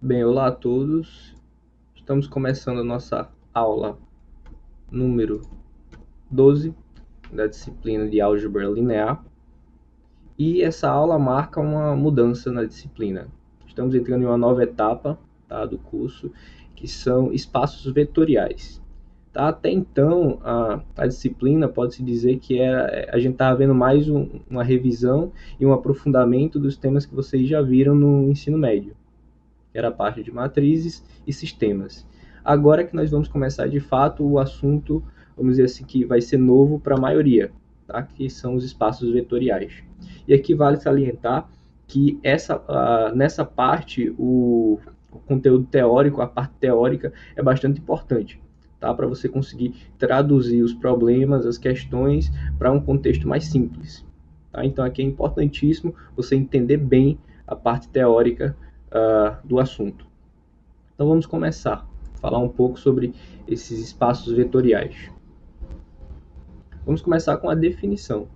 Bem, olá a todos. Estamos começando a nossa aula número 12 da disciplina de álgebra linear. E essa aula marca uma mudança na disciplina. Estamos entrando em uma nova etapa, tá, do curso, que são espaços vetoriais. Tá? Até então, a disciplina pode-se dizer que a gente estava vendo mais uma revisão e um aprofundamento dos temas que vocês já viram no ensino médio, que era a parte de matrizes e sistemas. Agora que nós vamos começar de fato o assunto, vamos dizer assim, que vai ser novo para a maioria, tá? Que são os espaços vetoriais. E aqui vale salientar que nessa parte o conteúdo teórico, a parte teórica é bastante importante, tá? Para você conseguir traduzir os problemas, as questões para um contexto mais simples. Tá? Então aqui é importantíssimo você entender bem a parte teórica do assunto. Então vamos começar a falar um pouco sobre esses espaços vetoriais. Vamos começar com a definição.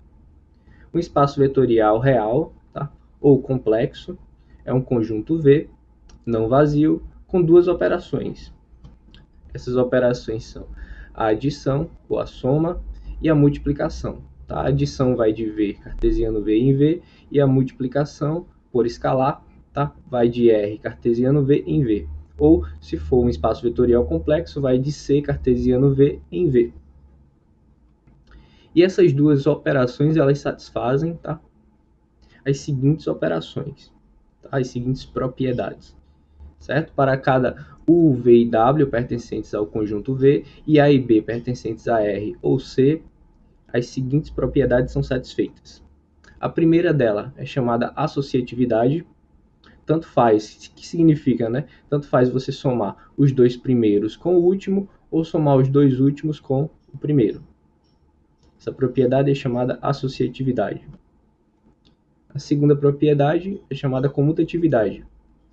Um espaço vetorial real, tá, ou complexo é um conjunto V não vazio com duas operações. Essas operações são a adição ou a soma e a multiplicação. Tá? A adição vai de V cartesiano V em V e a multiplicação por escalar, tá? Vai de R cartesiano V em V. Ou, se for um espaço vetorial complexo, vai de C cartesiano V em V. E essas duas operações, elas satisfazem, tá, as seguintes operações, tá? As seguintes propriedades, certo? Para cada U, V e W pertencentes ao conjunto V e A e B pertencentes a R ou C, as seguintes propriedades são satisfeitas. A primeira dela é chamada associatividade. Tanto faz, que significa, né? Tanto faz você somar os dois primeiros com o último ou somar os dois últimos com o primeiro. Essa propriedade é chamada associatividade. A segunda propriedade é chamada comutatividade,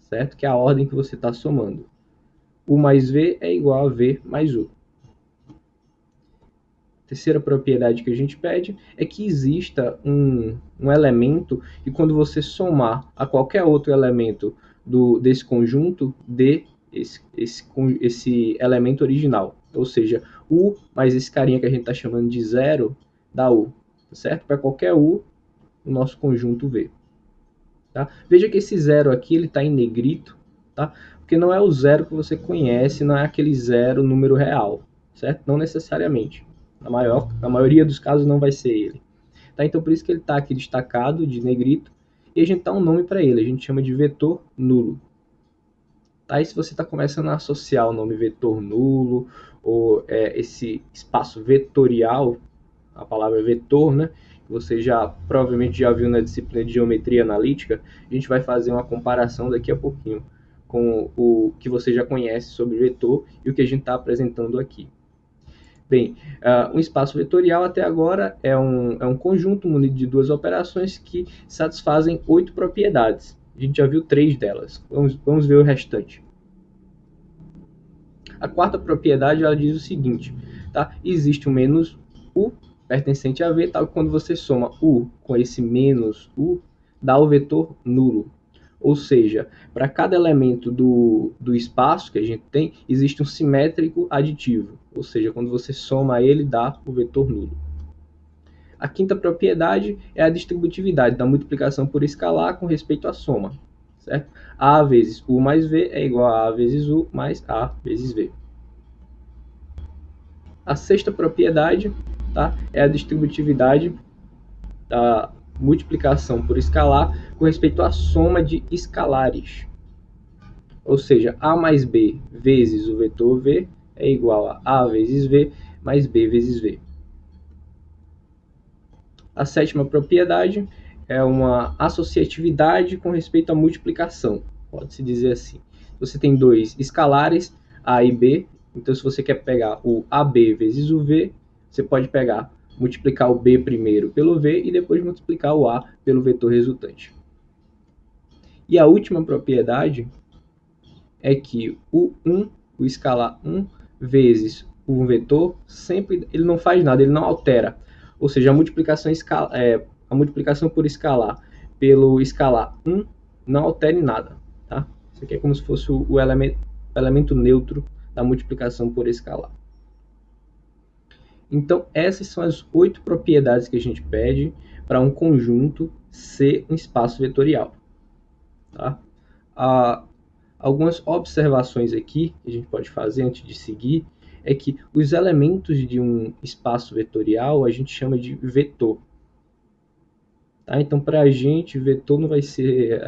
certo? Que é a ordem que você está somando. U mais V é igual a V mais U. A terceira propriedade que a gente pede é que exista um elemento que, quando você somar a qualquer outro elemento desse conjunto, dê esse elemento original. Ou seja, U mais esse carinha que a gente está chamando de zero dá U, certo? Para qualquer U, o nosso conjunto V. Tá? Veja que esse zero aqui está em negrito, tá? Porque não é o zero que você conhece, não é aquele zero número real, certo? Não necessariamente. Na maioria dos casos não vai ser ele. Tá? Então por isso que ele está aqui destacado de negrito e a gente dá um nome para ele, a gente chama de vetor nulo. Tá? E se você está começando a associar o nome vetor nulo ou esse espaço vetorial, a palavra vetor, né? Você provavelmente já viu na disciplina de geometria analítica, a gente vai fazer uma comparação daqui a pouquinho com o que você já conhece sobre vetor e o que a gente está apresentando aqui. Bem, um espaço vetorial até agora é um conjunto munido de duas operações que satisfazem 8 propriedades. A gente já viu 3 delas. Vamos ver o restante. A quarta propriedade, ela diz o seguinte, tá? Existe um menos U pertencente a V, tal que quando você soma U com esse menos U, dá o vetor nulo. Ou seja, para cada elemento do espaço que a gente tem, existe um simétrico aditivo. Ou seja, quando você soma ele, dá o vetor nulo. A quinta propriedade é a distributividade da multiplicação por escalar com respeito à soma. Certo? A vezes U mais V é igual a vezes U mais A vezes V. A sexta propriedade, tá, é a distributividade da multiplicação por escalar com respeito à soma de escalares. Ou seja, A mais B vezes o vetor V é igual a vezes V mais B vezes V. A sétima propriedade é uma associatividade com respeito à multiplicação. Pode-se dizer assim. Você tem dois escalares, A e B. Então, se você quer pegar o AB vezes o V, você pode multiplicar o B primeiro pelo V e depois multiplicar o A pelo vetor resultante. E a última propriedade é que o escalar 1 vezes o vetor, sempre ele não faz nada, ele não altera. Ou seja, a multiplicação por escalar pelo escalar 1 não altera em nada. Tá? Isso aqui é como se fosse o elemento neutro da multiplicação por escalar. Então, essas são as 8 propriedades que a gente pede para um conjunto ser um espaço vetorial. Tá? Algumas observações aqui que a gente pode fazer antes de seguir é que os elementos de um espaço vetorial a gente chama de vetor. Tá? Então, para a gente, vetor não vai ser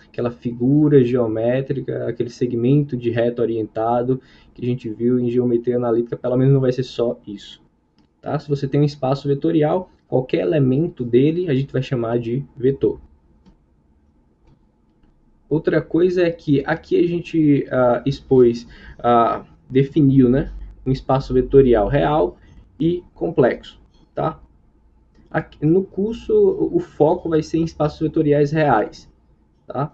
aquela figura geométrica, aquele segmento de reto orientado que a gente viu em geometria analítica, pelo menos não vai ser só isso. Tá? Se você tem um espaço vetorial, qualquer elemento dele a gente vai chamar de vetor. Outra coisa é que aqui a gente definiu, né, um espaço vetorial real e complexo. Tá? Aqui, no curso, o foco vai ser em espaços vetoriais reais. Tá?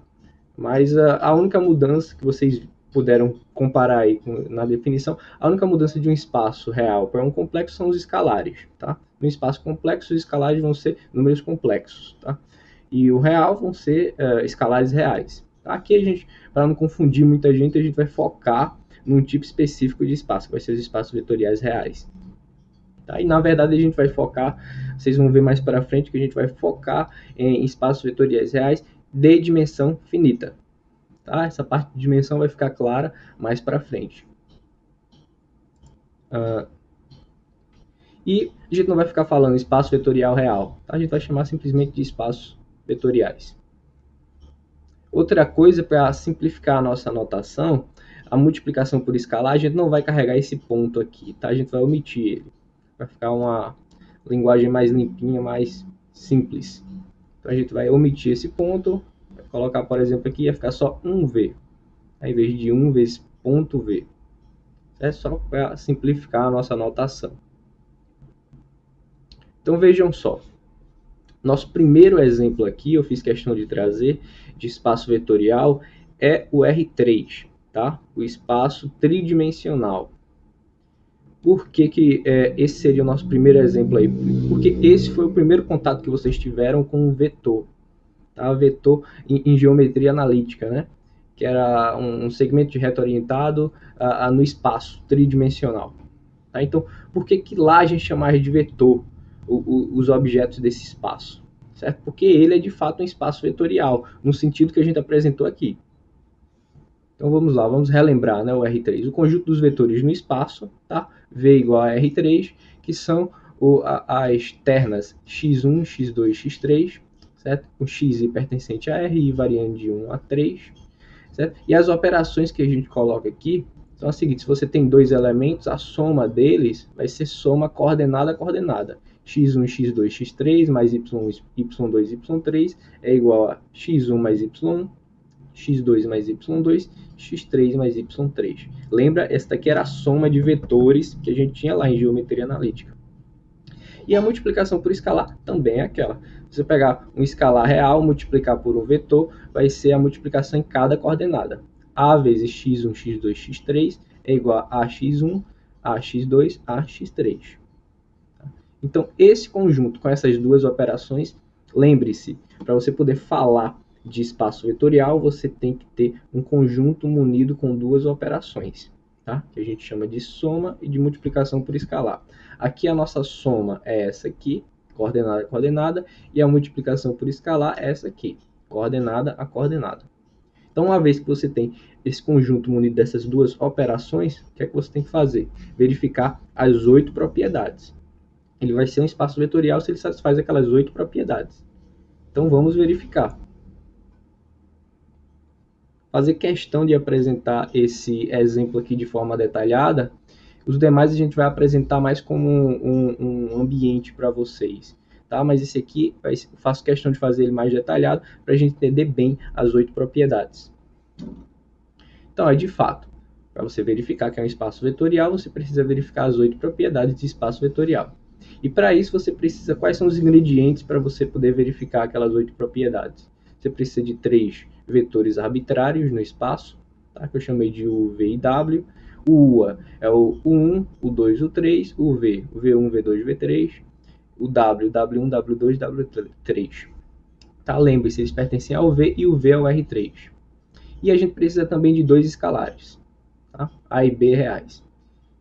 Mas a única mudança que vocês puderam comparar aí na definição, a única mudança de um espaço real para um complexo são os escalares. Tá? No espaço complexo, os escalares vão ser números complexos. Tá? E o real vão ser escalares reais. Tá? Aqui a gente, para não confundir muita gente, a gente vai focar num tipo específico de espaço, que vai ser os espaços vetoriais reais. Tá? E na verdade a gente vai focar, vocês vão ver mais para frente que a gente vai focar em espaços vetoriais reais de dimensão finita. Tá? Essa parte de dimensão vai ficar clara mais para frente. E a gente não vai ficar falando espaço vetorial real, tá? A gente vai chamar simplesmente de espaços vetoriais. Outra coisa, para simplificar a nossa notação, a multiplicação por escalar, a gente não vai carregar esse ponto aqui, tá? A gente vai omitir ele. Vai ficar uma linguagem mais limpinha, mais simples. Então a gente vai omitir esse ponto, vai colocar, por exemplo, aqui, ia ficar só 1V, ao invés de 1 vezes ponto V. É só para simplificar a nossa notação. Então vejam só. Nosso primeiro exemplo aqui, eu fiz questão de trazer, de espaço vetorial, é o R3, tá? O espaço tridimensional. Por que esse seria o nosso primeiro exemplo aí? Porque esse foi o primeiro contato que vocês tiveram com o vetor. Tá? Vetor em geometria analítica, né? Que era um segmento de reto orientado no espaço tridimensional. Tá? Então, por que lá a gente chamava de vetor os objetos desse espaço? Certo? Porque ele é de fato um espaço vetorial, no sentido que a gente apresentou aqui. Então vamos lá, vamos relembrar, né, o R3. O conjunto dos vetores no espaço, tá? V igual a R3, que são as ternas x1, x2, x3, certo? Com xi pertencente a R e variando de 1 a 3. Certo? E as operações que a gente coloca aqui são as seguintes: se você tem dois elementos, a soma deles vai ser soma coordenada a coordenada. x1, x2, x3 mais y2, y3 é igual a x1 mais y1, x2 mais y2, x3 mais y3. Lembra, esta aqui era a soma de vetores que a gente tinha lá em geometria analítica. E a multiplicação por escalar também é aquela. Se você pegar um escalar real, multiplicar por um vetor, vai ser a multiplicação em cada coordenada. A vezes x1, x2, x3 é igual a x1, a x2, a x3. Então, esse conjunto com essas duas operações, lembre-se, para você poder falar de espaço vetorial, você tem que ter um conjunto munido com duas operações, tá? Que a gente chama de soma e de multiplicação por escalar. Aqui a nossa soma é essa aqui, coordenada a coordenada, e a multiplicação por escalar é essa aqui, coordenada a coordenada. Então, uma vez que você tem esse conjunto munido dessas duas operações, o que é que você tem que fazer? Verificar as 8 propriedades. Ele vai ser um espaço vetorial se ele satisfaz aquelas 8 propriedades. Então, vamos verificar. Fazer questão de apresentar esse exemplo aqui de forma detalhada. Os demais a gente vai apresentar mais como um ambiente para vocês. Tá? Mas esse aqui, eu faço questão de fazer ele mais detalhado para a gente entender bem as 8 propriedades. Então, de fato, para você verificar que é um espaço vetorial, você precisa verificar as 8 propriedades de espaço vetorial. E para isso você precisa, quais são os ingredientes para você poder verificar aquelas 8 propriedades? Você precisa de 3 vetores arbitrários no espaço, tá? Que eu chamei de U, V e W. O UA é o U1, o 2, o 3, o V, o V1, V2, V3, o W, W1, W2, W3. Tá? Lembre-se, eles pertencem ao V e o V ao R3. E a gente precisa também de dois escalares, tá? A e B reais.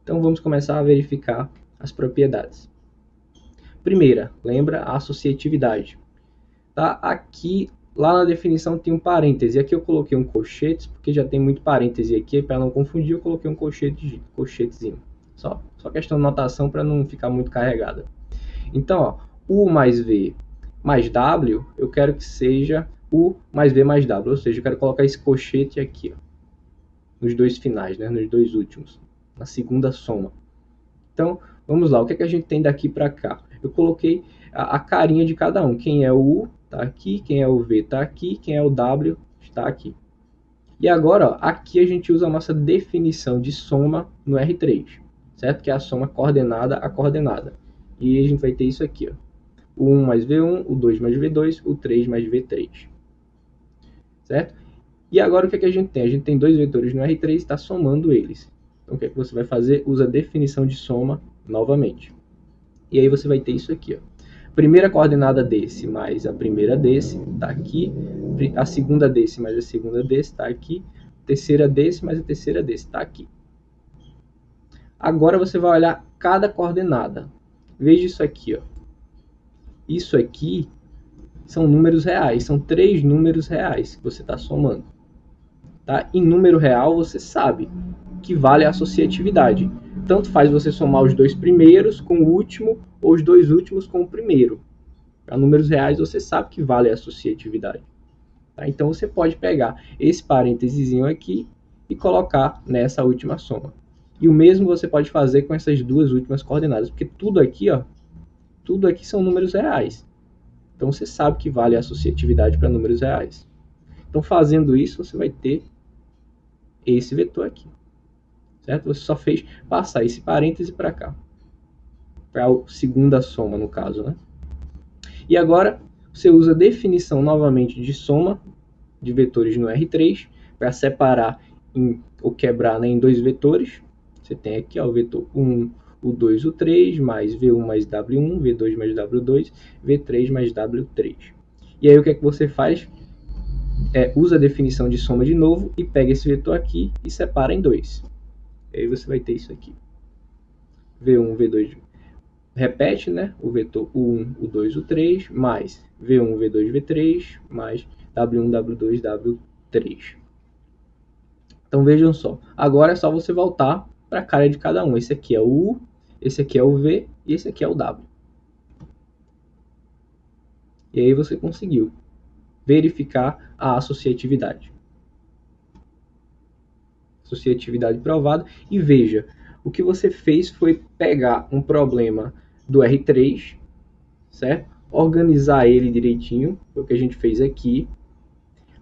Então vamos começar a verificar as propriedades. Primeira, lembra a associatividade. Tá? Aqui, lá na definição tem um parêntese. Aqui eu coloquei um colchete, porque já tem muito parêntese aqui, para não confundir eu coloquei um colchetezinho. Só questão de notação para não ficar muito carregada. Então, ó, U mais V mais W, eu quero que seja U mais V mais W, ou seja, eu quero colocar esse colchete aqui, ó, nos dois finais, né, nos dois últimos, na segunda soma. Então, vamos lá, o que é que a gente tem daqui para cá? Eu coloquei a carinha de cada um, quem é o U está aqui, quem é o V está aqui, quem é o W está aqui. E agora, ó, aqui a gente usa a nossa definição de soma no R3, certo? Que é a soma coordenada a coordenada. E a gente vai ter isso aqui, ó. O 1 mais V1, o 2 mais V2, o 3 mais V3. Certo? E agora o que é que a gente tem? A gente tem dois vetores no R3 e está somando eles. Então o que é que você vai fazer? Usa a definição de soma novamente. E aí você vai ter isso aqui, ó. Primeira coordenada desse mais a primeira desse está aqui. A segunda desse mais a segunda desse está aqui. Terceira desse mais a terceira desse está aqui. Agora você vai olhar cada coordenada. Veja isso aqui, ó. Isso aqui são números reais, são 3 números reais que você está somando. Tá? Em número real você sabe que vale a associatividade. Tanto faz você somar os dois primeiros com o último ou os dois últimos com o primeiro. Para números reais você sabe que vale a associatividade. Tá? Então você pode pegar esse parênteses aqui e colocar nessa última soma. E o mesmo você pode fazer com essas duas últimas coordenadas, porque tudo aqui, ó, tudo aqui são números reais. Então você sabe que vale a associatividade para números reais. Então fazendo isso, você vai ter esse vetor aqui. Certo? Você só fez passar esse parêntese para cá. Para a segunda soma, no caso, né? E agora você usa a definição novamente de soma de vetores no R3 para separar ou quebrar, né, em dois vetores. Você tem aqui, ó, o vetor 1, o 2, o 3, mais V1 mais W1, V2 mais W2, V3 mais W3. E aí o que é que você faz? Usa a definição de soma de novo e pega esse vetor aqui e separa em dois. E aí você vai ter isso aqui. V1, V2, repete, né? O vetor U1, U2, U3, mais V1, V2, V3, mais W1, W2, W3. Então vejam só. Agora é só você voltar para a cara de cada um. Esse aqui é o U, esse aqui é o V e esse aqui é o W. E aí você conseguiu verificar a associatividade. Associatividade provada. E veja, o que você fez foi pegar um problema do R3, certo? Organizar ele direitinho, foi o que a gente fez aqui,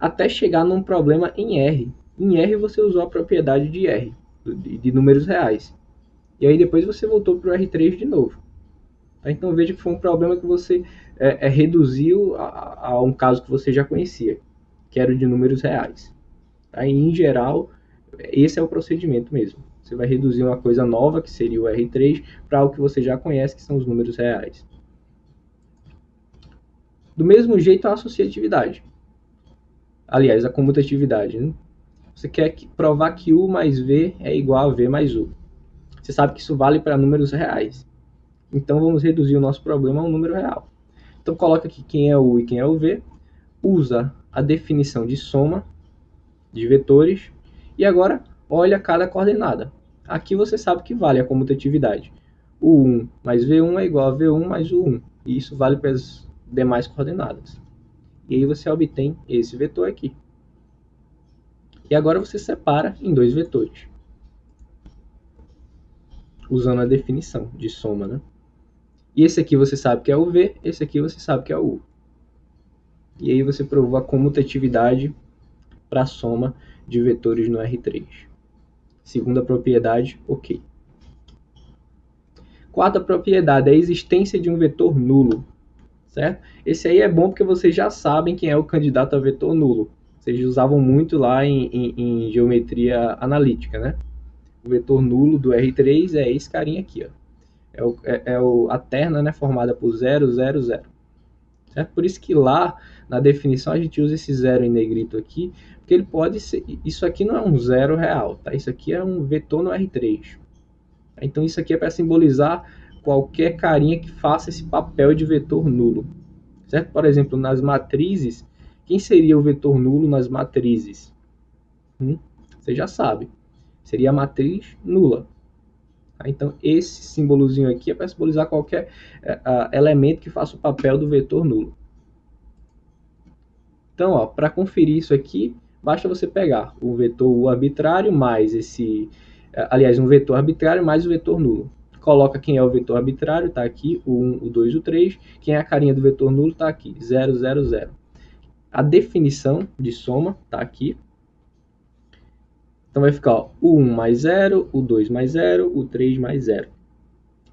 até chegar num problema em R. Em R você usou a propriedade de R, de números reais. E aí depois você voltou para o R3 de novo. Então veja que foi um problema que você reduziu a um caso que você já conhecia, que era o de números reais. Tá? E, em geral, esse é o procedimento mesmo. Você vai reduzir uma coisa nova, que seria o R3, para o que você já conhece, que são os números reais. Do mesmo jeito, a associatividade. Aliás, a comutatividade. Né? Você quer provar que U mais V é igual a V mais U. Você sabe que isso vale para números reais. Então, vamos reduzir o nosso problema a um número real. Então, coloca aqui quem é o U e quem é o V. Usa a definição de soma de vetores. E agora, olha cada coordenada. Aqui você sabe que vale a comutatividade. U1 mais V1 é igual a V1 mais U1. E isso vale para as demais coordenadas. E aí você obtém esse vetor aqui. E agora você separa em dois vetores. Usando a definição de soma, né? E esse aqui você sabe que é o V, esse aqui você sabe que é o U. E aí você provou a comutatividade para a soma de vetores no R3. Segunda propriedade, ok. Quarta propriedade é a existência de um vetor nulo. Certo? Esse aí é bom porque vocês já sabem quem é o candidato a vetor nulo. Vocês usavam muito lá em geometria analítica, né? O vetor nulo do R3 é esse carinha aqui, ó. A terna, né, formada por 0, 0, 0. certo? Por isso que lá na definição a gente usa esse zero em negrito aqui, porque ele pode ser, isso aqui não é um zero real, tá? Isso aqui é um vetor no R3. Então isso aqui é para simbolizar qualquer carinha que faça esse papel de vetor nulo, certo? Por exemplo, nas matrizes, quem seria o vetor nulo nas matrizes? Você já sabe, seria a matriz nula. Então esse símbolozinho aqui é para simbolizar qualquer elemento que faça o papel do vetor nulo. Então, para conferir isso aqui, basta você pegar o vetor U arbitrário mais um vetor arbitrário mais o vetor nulo. Coloca quem é o vetor arbitrário, está aqui, o 1, o 2, o 3. Quem é a carinha do vetor nulo, está aqui, 0, 0, 0. A definição de soma está aqui. Então vai ficar o 1 mais 0, o 2 mais 0, o 3 mais 0.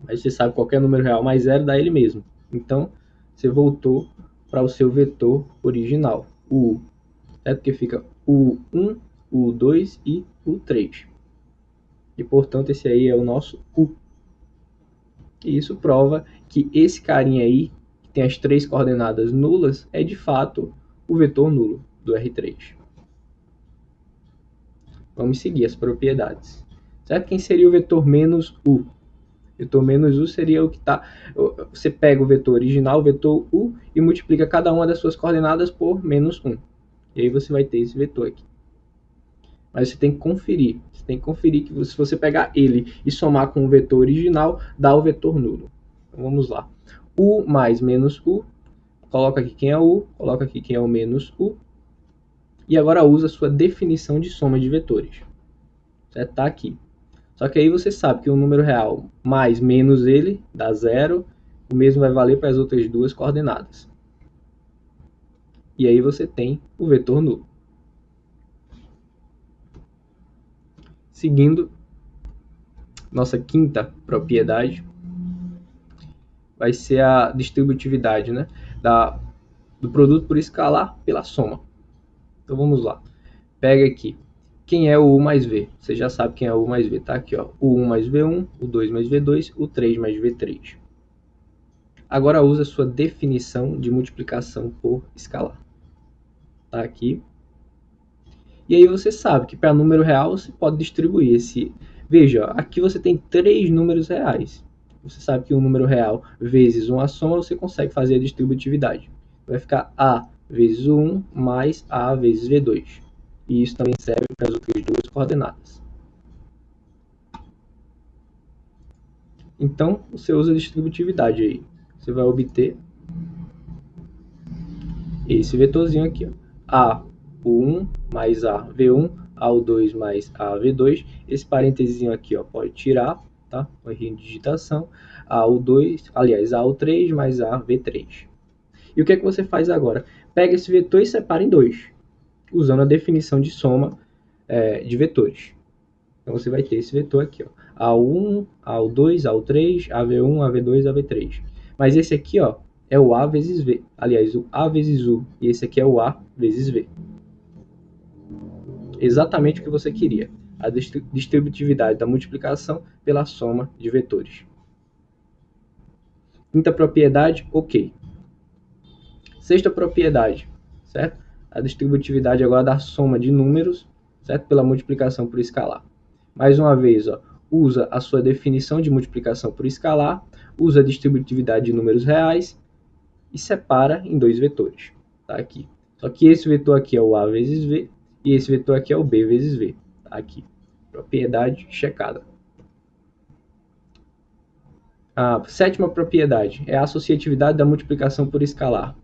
Mas você sabe qualquer número real mais 0 dá ele mesmo. Então, você voltou para o seu vetor original, o U. Certo? Porque fica o 1, o 2 e o 3. E, portanto, esse aí é o nosso U. E isso prova que esse carinha aí, que tem as 3 coordenadas nulas, é de fato o vetor nulo do R3. Vamos seguir as propriedades. Certo? Quem seria o vetor menos U? O vetor menos U seria o que está... Você pega o vetor original, o vetor U, e multiplica cada uma das suas coordenadas por menos 1. E aí você vai ter esse vetor aqui. Mas você tem que conferir. Você tem que conferir que se você pegar ele e somar com o vetor original, dá o vetor nulo. Então vamos lá. U mais menos U. Coloca aqui quem é o U, coloca aqui quem é o menos U. E agora usa a sua definição de soma de vetores. Certo? Tá aqui. Só que aí você sabe que o número real mais menos ele dá 0. O mesmo vai valer para as outras duas coordenadas. E aí você tem o vetor nulo. Seguindo, nossa quinta propriedade vai ser a distributividade, né, do produto por escalar pela soma. Então vamos lá. Pega aqui. Quem é o U mais V? Você já sabe quem é o U mais V. Tá aqui, ó. O 1 mais V1, o 2 mais V2, o 3 mais V3. Agora usa a sua definição de multiplicação por escalar. Tá aqui. E aí você sabe que para número real você pode distribuir esse. Veja, aqui você tem 3 números reais. Você sabe que um número real vezes uma soma, você consegue fazer a distributividade. Vai ficar A vezes o 1 mais A vezes V2. E isso também serve para as outras duas coordenadas. Então, você usa a distributividade aí. Você vai obter esse vetorzinho aqui, ó. A, o 1 mais A, V1, A, o 2 mais A, V2. Esse parênteses aqui, ó, pode tirar, tá? Um errinho de digitação. A, o 2, aliás, A, o 3 mais A, V3. E o que é que você faz agora? Pega esse vetor e separa em 2, usando a definição de soma de vetores. Então, você vai ter esse vetor aqui, ó. A1, A2, A3, AV1, AV2, AV3. Mas esse aqui, ó, é o A vezes V. Aliás, o A vezes U. E esse aqui é o A vezes V. Exatamente o que você queria. A distributividade da multiplicação pela soma de vetores. Quinta propriedade, ok. Sexta propriedade, certo? A distributividade agora da soma de números, certo? Pela multiplicação por escalar. Mais uma vez, ó, usa a sua definição de multiplicação por escalar, usa a distributividade de números reais e separa em 2 vetores. Tá aqui. Só que esse vetor aqui é o A vezes V e esse vetor aqui é o B vezes V. Tá aqui. Propriedade checada. A sétima propriedade é a associatividade da multiplicação por escalar.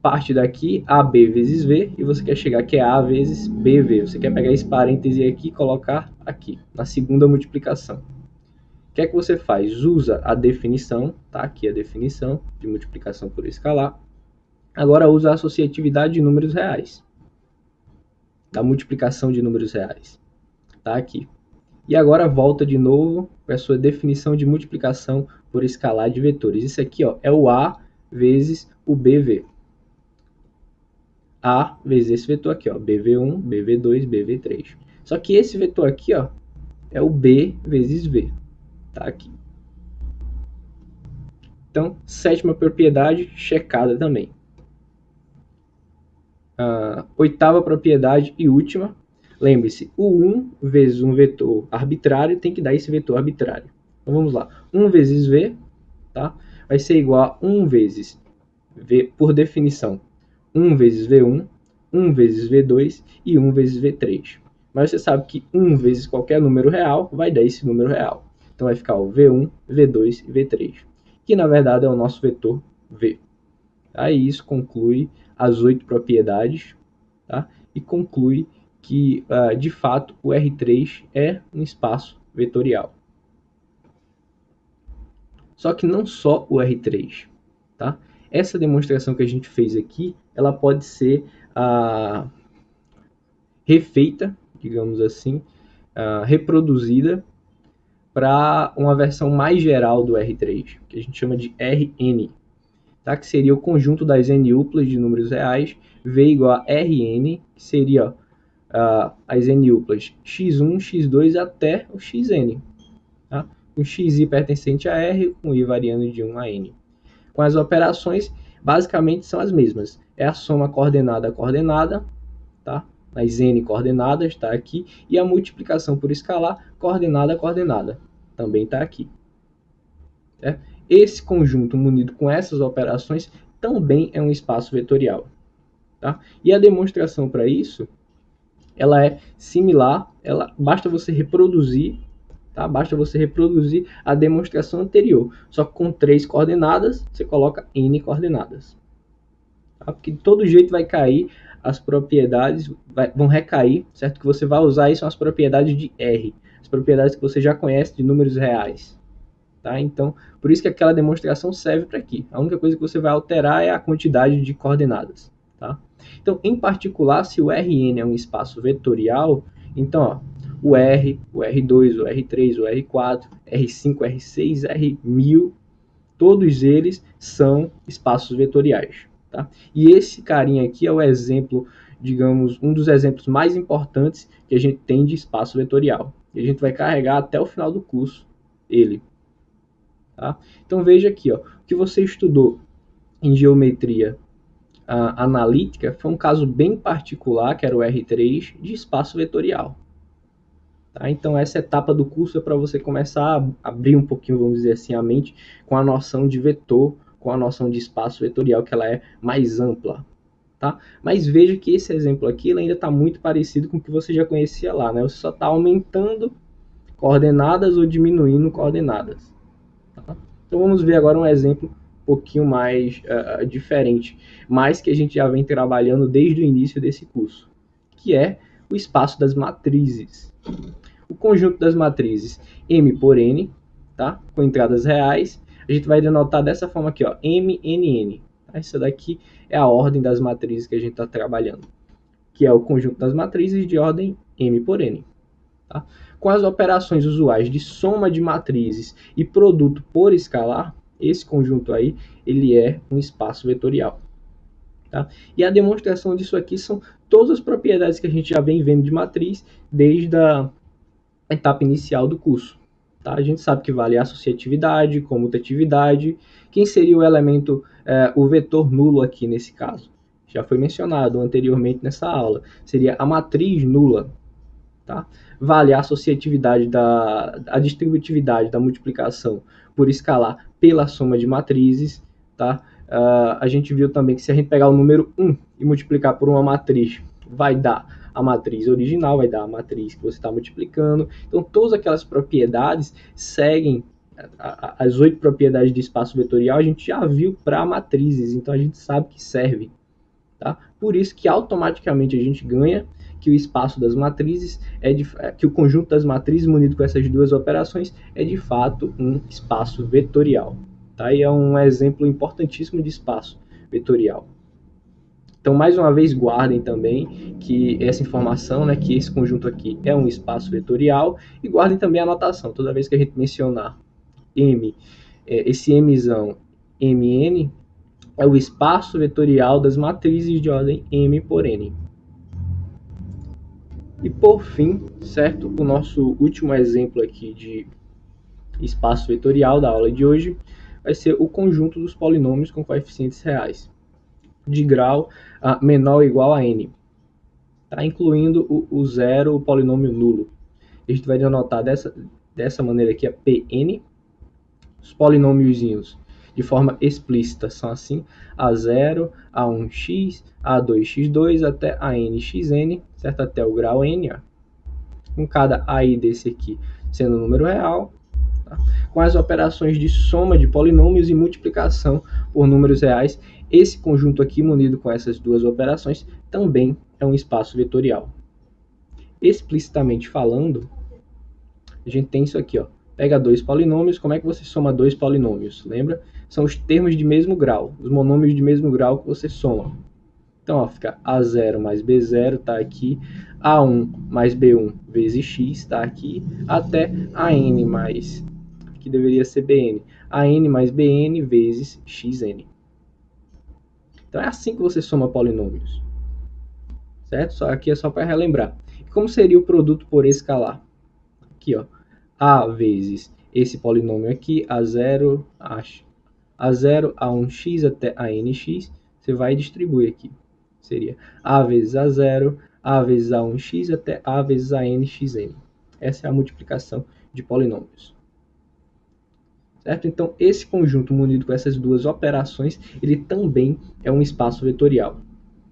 Parte daqui AB vezes V e você quer chegar que é A vezes BV. Você quer pegar esse parêntese aqui e colocar aqui, na segunda multiplicação. O que é que você faz? Usa a definição, tá aqui a definição de multiplicação por escalar. Agora usa a associatividade de números reais, da multiplicação de números reais. Tá aqui. E agora volta de novo para a sua definição de multiplicação por escalar de vetores. Isso aqui, ó, é o A vezes o BV. A vezes esse vetor aqui, ó, BV1, BV2, BV3. Só que esse vetor aqui, ó, é o B vezes V. Tá aqui. Então, sétima propriedade checada também. Oitava propriedade e última. Lembre-se, o 1 vezes um vetor arbitrário tem que dar esse vetor arbitrário. Então vamos lá. 1 vezes v, tá? Vai ser igual a 1 vezes v, por definição, 1 vezes v1, 1 vezes v2 e 1 vezes v3. Mas você sabe que 1 vezes qualquer número real vai dar esse número real. Então vai ficar o v1, v2 e v3, que na verdade é o nosso vetor v. Aí isso conclui as 8 propriedades, tá? E conclui que, de fato, o R3 é um espaço vetorial. Só que não só o R3, tá? Essa demonstração que a gente fez aqui, ela pode ser refeita, digamos assim, reproduzida para uma versão mais geral do R3, que a gente chama de Rn, tá? Que seria o conjunto das n-uplas de números reais, V igual a Rn, que seria as n-uplas x1, x2 até o xn, tá? Com xi pertencente a R, com i variando de 1 a n. Com as operações, basicamente são as mesmas. É a soma coordenada a coordenada, tá? As n coordenadas está aqui, e a multiplicação por escalar coordenada a coordenada também está aqui. Esse conjunto munido com essas operações também é um espaço vetorial. Tá? E a demonstração para isso, ela é similar, basta você reproduzir, tá? Basta você reproduzir a demonstração anterior, só que com 3 coordenadas, você coloca n coordenadas. Tá? Porque de todo jeito vai cair, as propriedades vão recair, certo? Que você vai usar aí são as propriedades de R, as propriedades que você já conhece de números reais. Tá? Então, por isso que aquela demonstração serve para aqui. A única coisa que você vai alterar é a quantidade de coordenadas. Tá? Então, em particular, se o Rn é um espaço vetorial, então ó, o R, o R2, o R3, o R4, R5, R6, R1000, todos eles são espaços vetoriais. Tá? E esse carinha aqui é o exemplo, digamos, um dos exemplos mais importantes que a gente tem de espaço vetorial. E a gente vai carregar até o final do curso ele. Tá? Então veja aqui, ó, o que você estudou em geometria analítica foi um caso bem particular, que era o R3, de espaço vetorial. Tá? Então essa etapa do curso é para você começar a abrir um pouquinho, vamos dizer assim, a mente com a noção de vetor, com a noção de espaço vetorial, que ela é mais ampla. Tá? Mas veja que esse exemplo aqui ele ainda está muito parecido com o que você já conhecia lá. Né? Você só está aumentando coordenadas ou diminuindo coordenadas. Tá? Então vamos ver agora um exemplo um pouquinho mais diferente, mas que a gente já vem trabalhando desde o início desse curso, que é o espaço das matrizes. O conjunto das matrizes M por N, tá? Com entradas reais, a gente vai denotar dessa forma aqui, ó, MNN. Essa daqui é a ordem das matrizes que a gente está trabalhando, que é o conjunto das matrizes de ordem M por N. Tá? Com as operações usuais de soma de matrizes e produto por escalar, esse conjunto aí, ele é um espaço vetorial. Tá? E a demonstração disso aqui são todas as propriedades que a gente já vem vendo de matriz desde a etapa inicial do curso. Tá? A gente sabe que vale a associatividade, comutatividade. Quem seria o elemento, o vetor nulo aqui nesse caso? Já foi mencionado anteriormente nessa aula. Seria a matriz nula. Tá? Vale a associatividade, a distributividade da multiplicação por escalar pela soma de matrizes. Tá? A gente viu também que se a gente pegar o número 1 e multiplicar por uma matriz, vai dar a matriz original, vai dar a matriz que você está multiplicando. Então, todas aquelas propriedades seguem as 8 propriedades de espaço vetorial, a gente já viu para matrizes, então a gente sabe que serve. Tá? Por isso que automaticamente a gente ganha que o espaço das matrizes que o conjunto das matrizes munido com essas duas operações é de fato um espaço vetorial. Tá? E é um exemplo importantíssimo de espaço vetorial. Então, mais uma vez, guardem também que essa informação, né, que esse conjunto aqui é um espaço vetorial, e guardem também a notação. Toda vez que a gente mencionar M, esse Mzão Mn, é o espaço vetorial das matrizes de ordem M por N. E por fim, certo, o nosso último exemplo aqui de espaço vetorial da aula de hoje vai ser o conjunto dos polinômios com coeficientes reais, de grau menor ou igual a n, tá? Incluindo o zero, o polinômio nulo. A gente vai denotar dessa maneira aqui a Pn. Os polinômiozinhos de forma explícita são assim: a0, a1x, a2x2 até a nxn, certo? Até o grau n, com cada ai desse aqui sendo um número real, tá? Com as operações de soma de polinômios e multiplicação por números reais. Esse conjunto aqui, munido com essas duas operações, também é um espaço vetorial. Explicitamente falando, a gente tem isso aqui, ó. Pega dois polinômios, como é que você soma dois polinômios? Lembra? São os termos de mesmo grau, os monômios de mesmo grau que você soma. Então, ó, fica A0 mais B0 está aqui, A1 mais B1 vezes X está aqui, até AN mais, que deveria ser BN, AN mais BN vezes XN. Então, é assim que você soma polinômios, certo? Aqui é só para relembrar. E como seria o produto por escalar? Aqui, ó. A vezes esse polinômio aqui, A0, A0, A1x até ANX, você vai distribuir aqui. Seria A vezes A0, A vezes A1x até A vezes ANXN. Essa é a multiplicação de polinômios. Certo? Então, esse conjunto munido com essas duas operações, ele também é um espaço vetorial.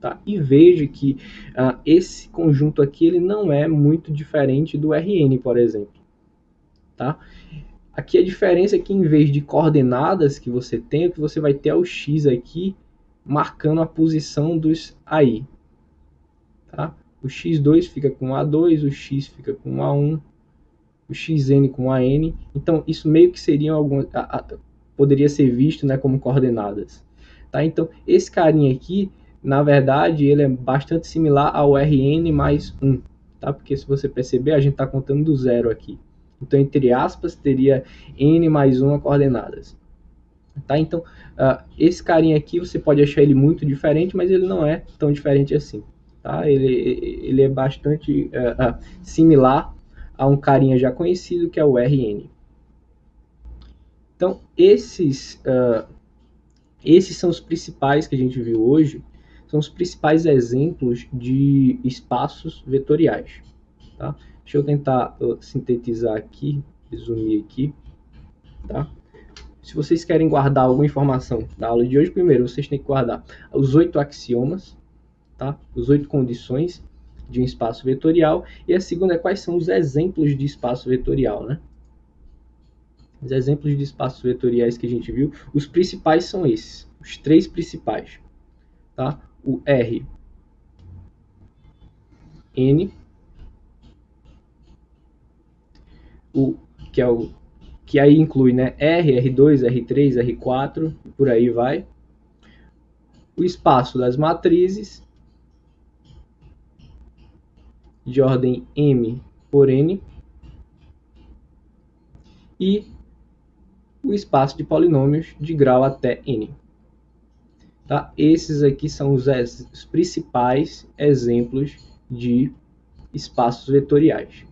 Tá? E veja que esse conjunto aqui ele não é muito diferente do Rn, por exemplo. Tá? Aqui a diferença é que em vez de coordenadas que você tem, que você vai ter o x aqui marcando a posição dos AI. Tá? O x2 fica com A2, o x fica com A1, o xn com AN. Então isso meio que seria poderia ser visto, né, como coordenadas. Tá? Então esse carinha aqui, na verdade, ele é bastante similar ao Rn mais 1. Tá? Porque se você perceber, a gente está contando do zero aqui. Então, entre aspas, teria n mais 1 coordenadas. Tá? Então, esse carinha aqui, você pode achar ele muito diferente, mas ele não é tão diferente assim. Tá? Ele é bastante similar a um carinha já conhecido, que é o Rn. Então, esses são os principais que a gente viu hoje, são os principais exemplos de espaços vetoriais. Tá? Deixa eu tentar sintetizar aqui, resumir aqui, tá? Se vocês querem guardar alguma informação da aula de hoje, primeiro vocês têm que guardar os 8 axiomas, tá? As 8 condições de um espaço vetorial, e a segunda é quais são os exemplos de espaço vetorial, né? Os exemplos de espaços vetoriais que a gente viu, os principais são esses, os 3 principais, tá? O R, N, que aí inclui, né, R, R2, R3, R4, por aí vai. O espaço das matrizes, de ordem M por N. E o espaço de polinômios de grau até N. Tá? Esses aqui são os principais exemplos de espaços vetoriais,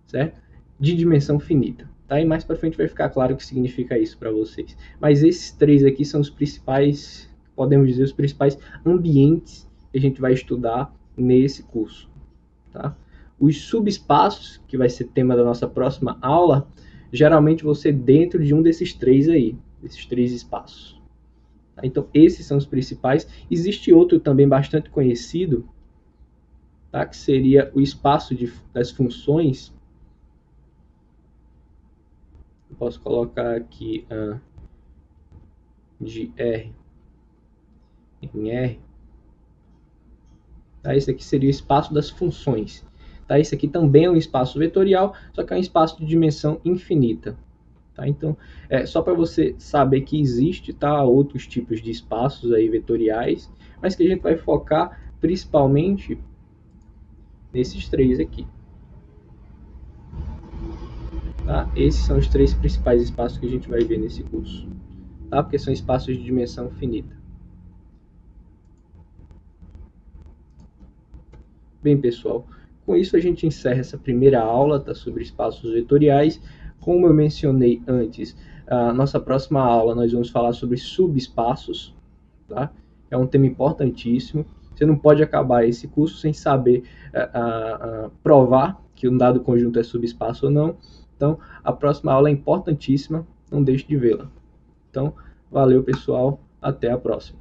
certo? De dimensão finita. Tá? E mais para frente vai ficar claro o que significa isso para vocês. Mas esses 3 aqui são os principais, podemos dizer, os principais ambientes que a gente vai estudar nesse curso. Tá? Os subespaços, que vai ser tema da nossa próxima aula, geralmente vão ser dentro de um desses 3 aí, desses 3 espaços. Tá? Então, esses são os principais. Existe outro também bastante conhecido, tá? Que seria o espaço das funções. Eu posso colocar aqui de R em R. Tá? Esse aqui seria o espaço das funções. Tá? Esse aqui também é um espaço vetorial, só que é um espaço de dimensão infinita. Tá? Então, só para você saber que existe, tá, outros tipos de espaços aí vetoriais, mas que a gente vai focar principalmente nesses 3 aqui. Tá? Esses são os 3 principais espaços que a gente vai ver nesse curso, tá? Porque são espaços de dimensão finita. Bem, pessoal, com isso a gente encerra essa primeira aula, tá, sobre espaços vetoriais. Como eu mencionei antes, a nossa próxima aula nós vamos falar sobre subespaços, tá? É um tema importantíssimo. Você não pode acabar esse curso sem saber provar que um dado conjunto é subespaço ou não. Então, a próxima aula é importantíssima, não deixe de vê-la. Então, valeu pessoal, até a próxima.